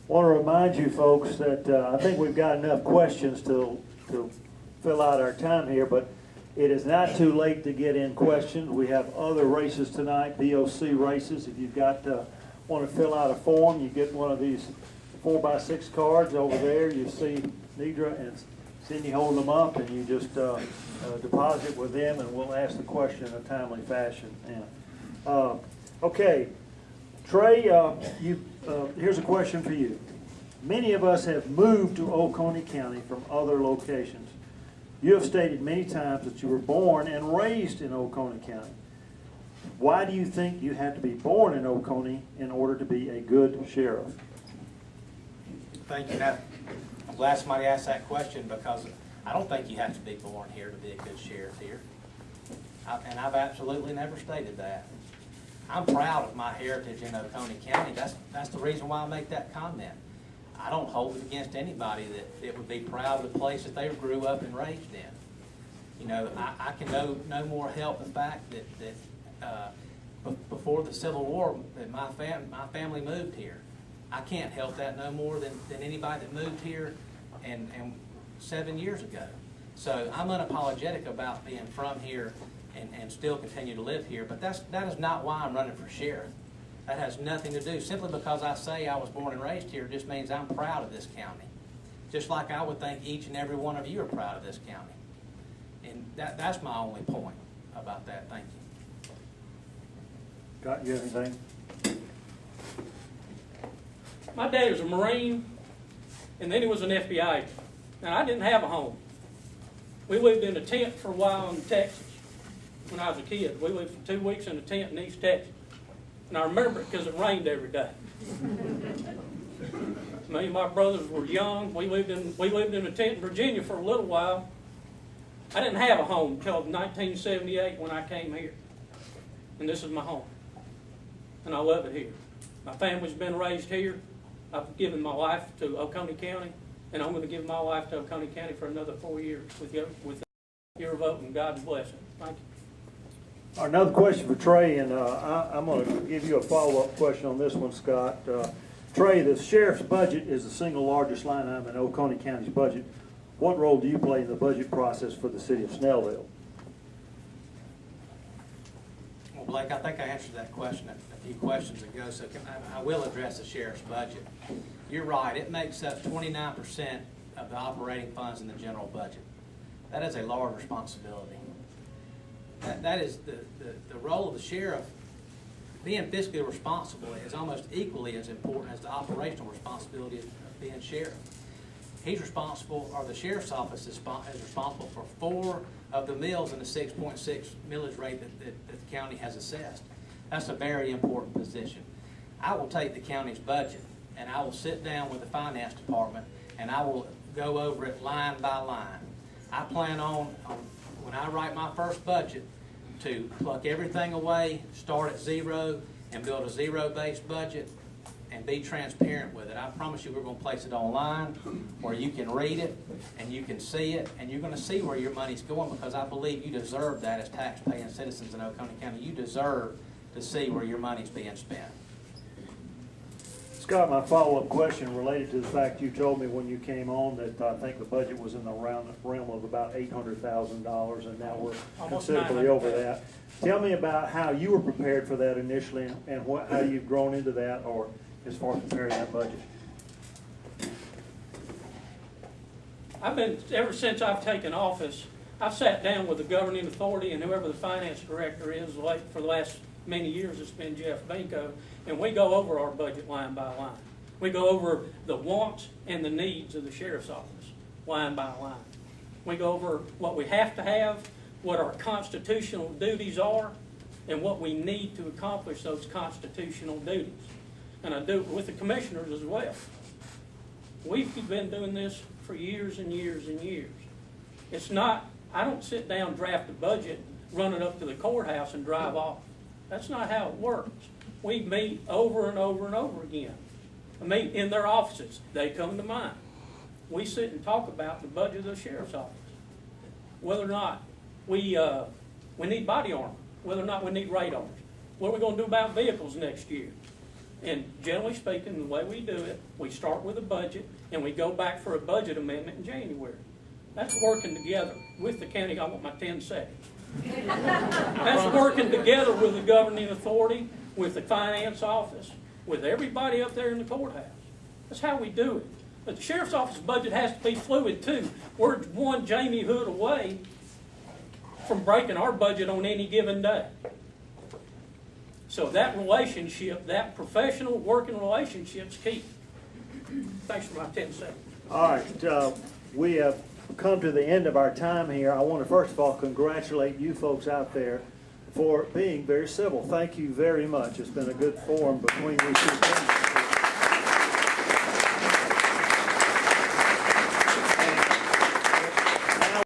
Want to remind you folks that I think we've got enough questions to fill out our time here, but it is not too late to get in questions. We have other races tonight, BOC races. If you've got want to fill out a form, you get one of these 4x6 cards over there. You see Nidra and Cindy holding them up, and you just deposit with them, and we'll ask the question in a timely fashion. And, okay, Trey, here's a question for you. Many of us have moved to Oconee County from other locations. You have stated many times that you were born and raised in Oconee County. Why do you think you had to be born in Oconee in order to be a good sheriff? Thank you. I'm glad somebody asked that question, because I don't think you have to be born here to be a good sheriff here. And I've absolutely never stated that. I'm proud of my heritage in Oconee County. That's the reason why I make that comment. I don't hold it against anybody that would be proud of the place that they grew up and raised in. You know, I can no more help the fact that before the Civil War that my family moved here. I can't help that no more than anybody that moved here and 7 years ago. So I'm unapologetic about being from here and still continue to live here. But that is not why I'm running for sheriff. That has nothing to do. Simply because I say I was born and raised here just means I'm proud of this county. Just like I would think each and every one of you are proud of this county. And that's my only point about that. Thank you. Got you anything? My dad was a Marine, and then he was an FBI agent. Now, I didn't have a home. We lived in a tent for a while in Texas when I was a kid. We lived for 2 weeks in a tent in East Texas. And I remember it because it rained every day. Me and my brothers were young. We lived in a tent in Virginia for a little while. I didn't have a home until 1978 when I came here. And this is my home. And I love it here. My family's been raised here. I've given my life to Oconee County, and I'm going to give my life to Oconee County for another 4 years with your vote and God's blessing. Thank you. Another question for Trey, and I'm going to give you a follow-up question on this one, Scott. Trey, the sheriff's budget is the single largest line item in Oconee County's budget. What role do you play in the budget process for the city of Snellville? Well, Blake, I think I answered that question a few questions ago, so I will address the sheriff's budget. You're right, it makes up 29% of the operating funds in the general budget. That is a large responsibility. That is the role of the sheriff. Being fiscally responsible is almost equally as important as the operational responsibility of being sheriff. He's responsible, or the sheriff's office is responsible for 4 of the mills in the 6.6 millage rate that the county has assessed. That's a very important position. I will take the county's budget and I will sit down with the finance department and I will go over it line by line. I plan on when I write my first budget, to pluck everything away, start at zero, and build a zero-based budget, and be transparent with it. I promise you we're going to place it online where you can read it, and you can see it, and you're going to see where your money's going, because I believe you deserve that as tax-paying citizens in Oconee County. You deserve to see where your money's being spent. Scott, my follow-up question related to the fact you told me when you came on that I think the budget was in the realm of about $800,000, and now we're almost considerably over that. Tell me about how you were prepared for that initially, and how you've grown into that, or as far as preparing that budget. I've been, ever since I've taken office, I've sat down with the governing authority and whoever the finance director is. Like for the last many years, it's been Jeff Benko, and we go over our budget line by line. We go over the wants and the needs of the sheriff's office line by line. We go over what we have to have, what our constitutional duties are, and what we need to accomplish those constitutional duties. And I do it with the commissioners as well. We've been doing this for years and years and years. It's not, I don't sit down, draft a budget, run it up to the courthouse and drive off. That's not how it works. We meet over and over and over again. I meet in their offices. They come to mine. We sit and talk about the budget of the sheriff's office. Whether or not we need body armor. Whether or not we need radars. What are we going to do about vehicles next year? And generally speaking, the way we do it, we start with a budget and we go back for a budget amendment in January. That's working together with the county. I want my 10 seconds. That's working together with the governing authority, with the finance office, with everybody up there in the courthouse. That's how we do it. But the sheriff's office budget has to be fluid too. We're one Jamie Hood away from breaking our budget on any given day. So that relationship, that professional working relationship's key. Thanks for my 10 seconds. All right, we have come to the end of our time here. I want to first of all congratulate you folks out there for being very civil. Thank you very much. It's been a good forum between you two.